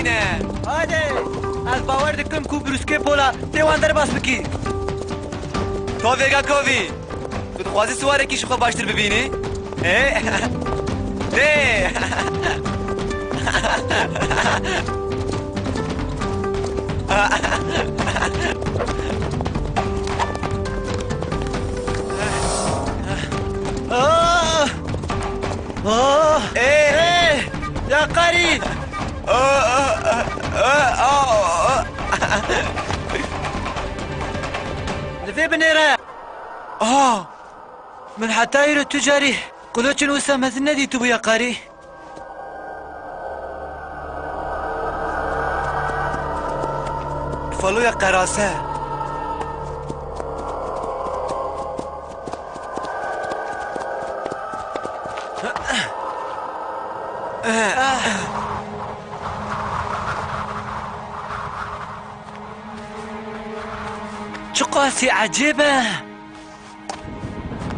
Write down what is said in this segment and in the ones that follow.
ببینه. هاده از باور دکم کو بروسکه پولا دیوان در باس بکی. تو ویگا کووی تو خوازی سواره کیش خو باشتر ببینی؟ ده يا قري لفي بنيرة من حتاير التجاري قلوتشن وسام هذا النادي تبو يا قاري فالو يا قراسة قاسي عجيبة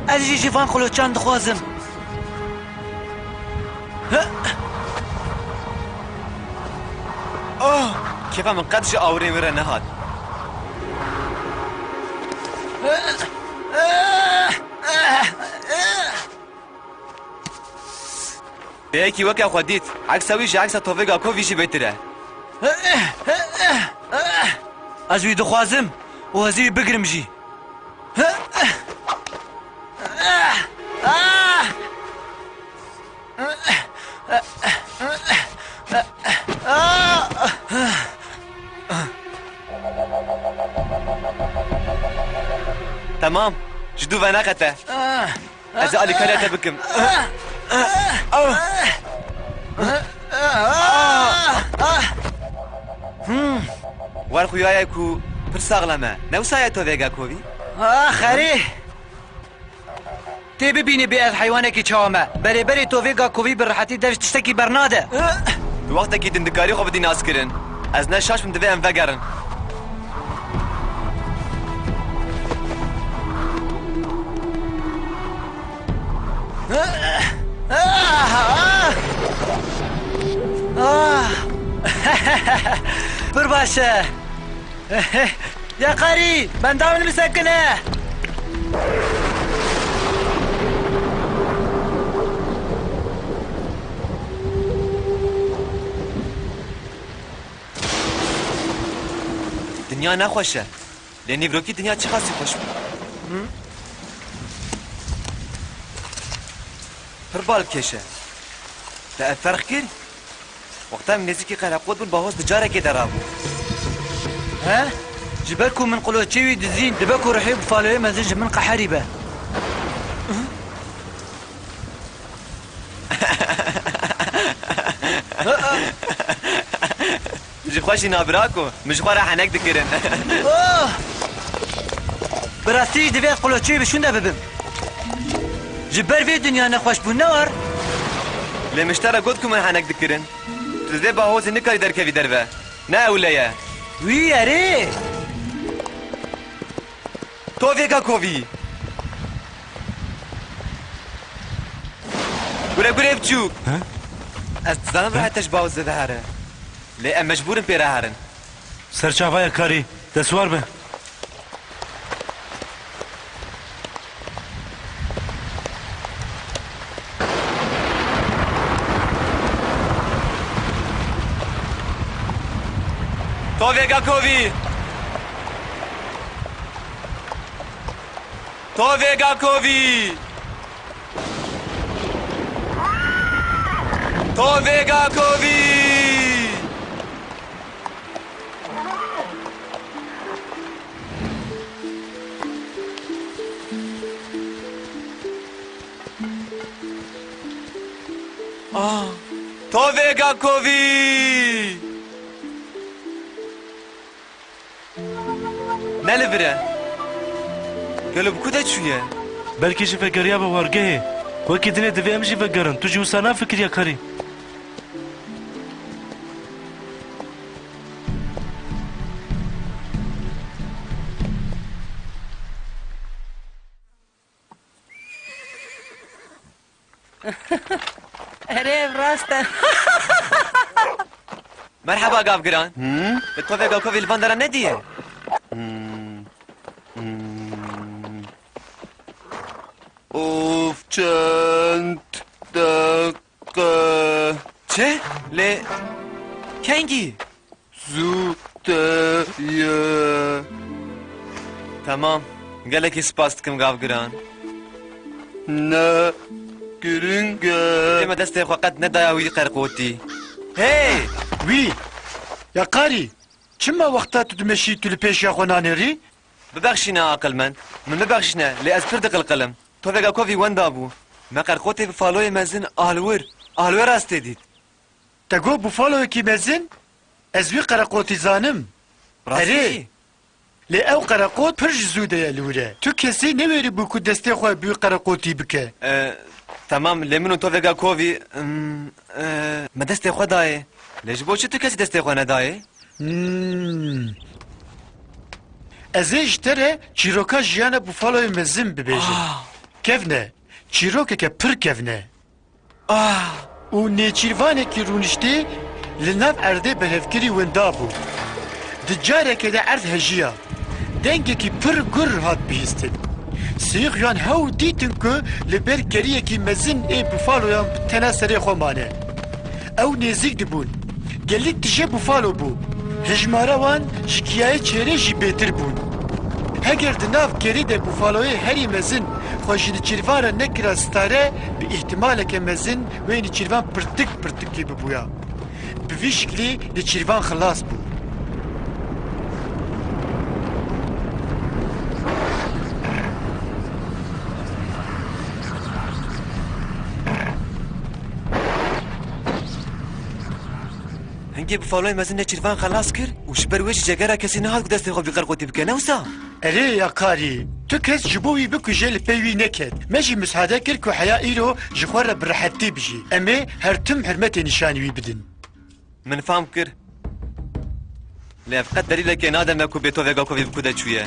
أجي جيفان قلوتشان دخوازم كيف من قدش أوري مرة نهاد بيكي وكا خوديت عكس ويجي عكس توفيقا كوفيجي بيتره أجي دخوازم وهزي بقرمجي تمام جدو فناقته أزالي كلاته بكم والخيايكو برساغلما نوسايا توفيقا كوفي خري تي ببيني بأذ حيوانك تشاوما بري بري توفيقا كوفي بالراحتي درش تشتكي برناده وقتا كي دندكاري خو بدي ناس كرن از نشاش من دفع انفقرن برباشا يا قاري من داون المسكنة دنيا نخوشه لاني بروكي دنيا چه خاصی خوش هربال كيشه لا فرق كير وقتها من نزيكي قلقود بن باهوز بجاره كي درابو ها جبالكم من قلوتشيوي دزين دباكو رحيب فالوي مزج من قحريبه جي خوشي نابراكو مش خورا حنك دكرن براستي دفيت قلوتشيوي بشون ده ببم جبال في الدنيا نخوش بالنار لي مشترى قدكم من حنك دكرن تزي باهوز نكاري دركفي دربه نا اوليا وي يا ريت توفيقا كوفي قولي قولي بچوك استظلم راح تشباوز زدهاره ليه ام مجبور بيرهارن سرچاوای کاری دسوار به توفيقا كوفي توفيقا كوفي توفيقا كوفي توفيقا كوفي نلبره قالوا بكودا شويه بلکه جی فکریا به ورگه وکی دنیا دویم جی فکرن تو جی وسانا فکریا کاری اره راسته مرحبا قافقران التوفيق كوفي الفاندرا نديه اوف چند دقیقه چه؟ لی کنگی؟ زودتیه تمام قالك سباس دكم قافقران نه گرنگه لما دستي قد ندايا وي قرقوتي هي وی یا قاری چما وقتا تو دمشی تو لپیش یا خونانه ری؟ ببخشينا عقل من ببخشنا لي اسبردق القلم توفيق كوفي وين دابو ما قرقوتي بفالوي مزن اهلور استديد تگو بوفالو کی مزن؟ از وی قرقوتی زانم راسي لی او قرقوت پرج زوده یا لوره تو کسی نویری بو که دسته خواه بی قرقوتی بکه تمام لمنو توفيق كوفي ما دستي خو داي ليش بوشي تو كسي دستي خو نداي از اجتره چیروکا جیانه بوفالوی مزن ببیجن کفنه چیروکه که پر کفنه او نیچیروانه که رونشته لناف ارده بهفکری وندابو دجاره که ده ارد هجیه دنگه که پر گر هات بیستن سیخ یان هاو دیتن که لبر کریه که مزن ای بوفالو یان تنه سری خومانه او نزیک دبون گلیک تجه بوفالو بو هجماره وان جکیای چهره جی بیتر بون هگر دناف کری ده بوفالوی هری مزن خوشید چیروان نکره ستاره به احتمال که مزن و این چیروان پرتک ببویا به وی شکلی ده چیروان خلاص بو هنگي بفالوي مزن چيرفان خلاص كر وش برويش جگرا كسي نهاد دستي خو بقرقوتي بك نوسا اره یا کاری تو کس جبوی بکو جل پیوی نکد مجی مساعده کر که حیا ایرو جخوار برحتی بجی اما هر تم حرمت نشانوی بدن من فهم كر لا فقط دليلك نادر ماكو بيتو فيغا كوفي بكودا شويه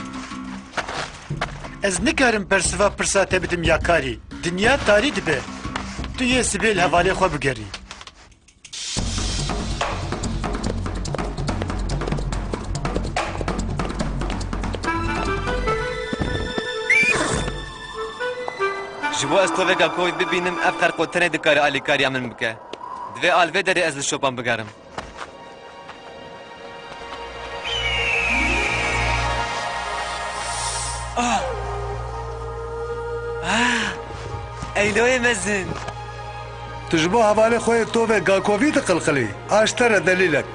از نکارم برسوا پرساته بدم یا کاری دنیا تاری دبه تو یه سبیل حواله خو بگری جبو استوفيغا كوفي ببينم افقر قوتني دكاري الي كاريا من بكا دوي الفي دري از الشوبان بقارم ايلوي مزن تجبو حواله خوی توفه گاکووی تقلقلی اشتر دلیلک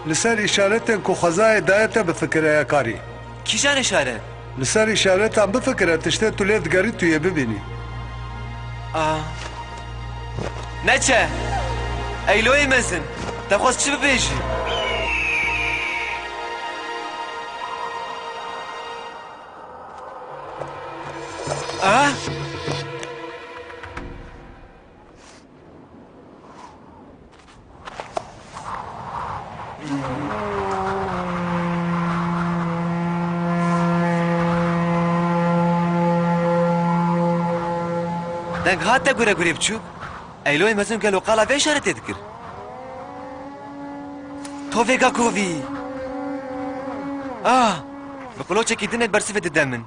لسر اشارتن کو خزای دایته بفکره کاری كيجان اشاره لسر اشارتن بفکره تشته تولید گری توی ببینی نچه ايلوي مزن تخوص شو بيجي دنگ هاتا گوره گوری بچوب ايلوي مزن قالوا قالا في اشاره تذكر توفيقا كوفي بقولوش كي دنيا برسفة الدمن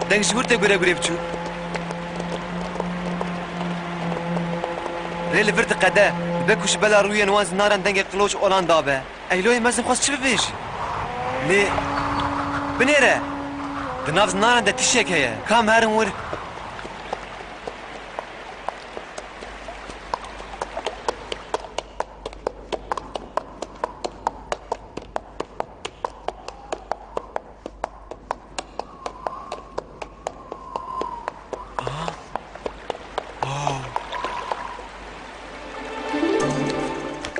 دنگ جبورتا گوره گوری بچوب ريل فرد قدا بكوش بلا رويا نواز نارا دنگ قلوش اولان دابه ايلوي مزن خواست شو بيجي لي بنيرة دنافز نارا دا تشيك هيا كام هارن ور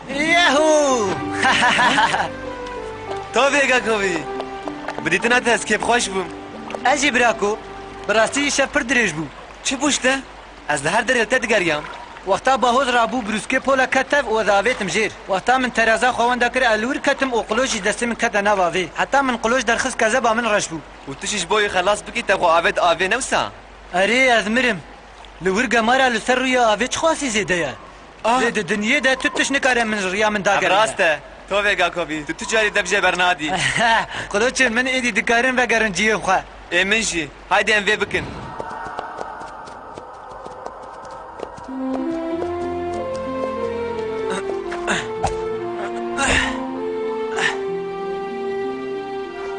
ياهو توفيقا كوفي بديت ناتس كيف خوش بوم اجي براكو براستی شب پر درێژ بوو چه پوشته؟ از ده هر دریل تدگریم وەختا بەهۆز ڕابوو بروسکێ پۆلە کەتەv و داوێتم ژێر وەختا من تەرازا خۆوەندا کرد ئەلوور کەتم و قلۆژی دەستی من کەتە ناواوێ حتا من قلۆژ دەرخست کەزە با من ڕەش بوو و تشیش بوی خلاص بکی تبغى آفید آوی نوسا اري ازمرم لورقه مره لسر رویا اوچ خاصی زیده یا زیده دنیا ده تو تش نکاره من ریا من داگر راسته تو و گاکوبی تو تجاری دبجه برنادی قلوچن من ایدی دکارن و گرنجیه خواه من جی هایدی ام وی بکن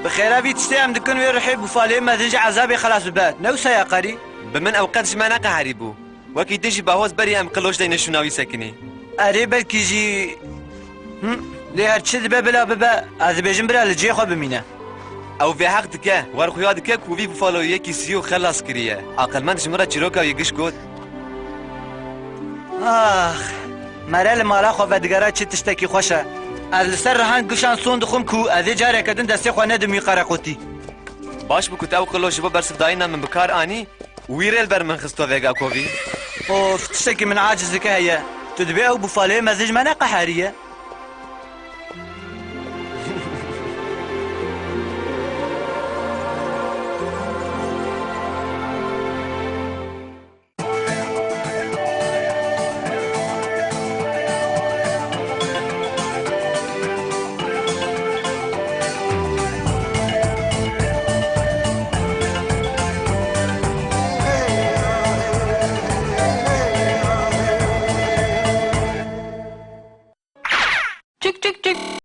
بخير بيت تستعم دكن ويرحب وفالي ما تنجي عذابي خلاص بات نوسا يا قري بمن اوقات جمانا قهريبو وكي تجي باهوز بري ام قلوش دين شناوي ساكني اري بلكي جي لي هرتشد بلا بابا هذا بيجن بلا لجي خو بمينا او في حق دكه ور خويا دكه كوفي بفالو يكي سيو خلاص كريه عقل من جمره تشيروكا يگش كود اخ مرال مالا خو ودگرا چه تشتكي خوشه از سر رهان گشان سون دخم کو از جاره کدن دسته خو ندم يقرقوتي باش بكو او قلوش برسف داينا من بكار اني ويرل بر من خستو فيغا كوفي اوف تشتكي من عاجزك هيا تدبيعه بفالي مزج منا قحاريه